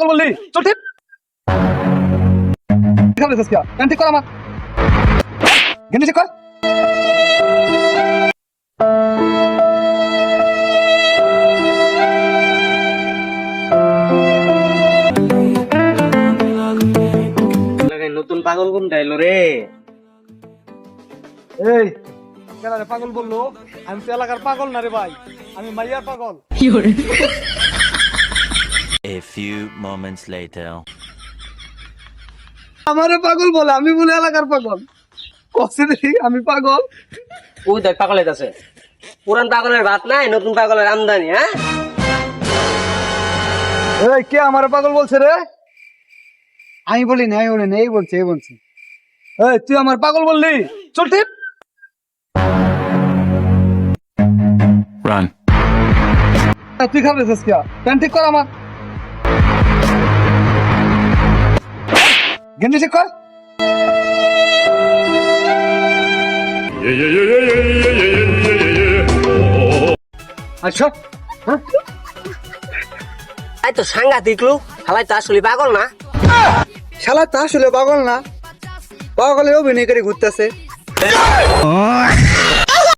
পাগল বললি চল ঠিক খাবে সস্কিয়া প্যান্ট ঠিক কর আমার গেঞ্জি ঠিক কর নতুন পাগল কোনটা এলো রে? এই কেন রে পাগল বললো? আমি তো এলাকার পাগল না রে ভাই, আমি মাইয়ার পাগল। A few moments later. আমারে পাগল বলে, আমি বলে এলাকার পাগল। কসে দেখি আমি পাগল। ওই দেখ পাগল আছে, পুরান পাগলের ভাত নাই, নতুন পাগলের আমদানি। হ্যাঁ এই কে আমারে পাগল বলছে রে? আমি বলি না, এই বলছে এই তুই আমার পাগল বললি চল ঠিক Run. তুই খাবে সস্কিয়া প্যান্ট ঠিক কর আমার গেঞ্জি ঠিক কর আচ্ছা হ্যাঁ এই তো সাংঘাতিক লোক, হালাই তো আসলে পাগল না। শালা তা আসলে পাগল না, পাগলে অভিনয় করে ঘুরতেছে।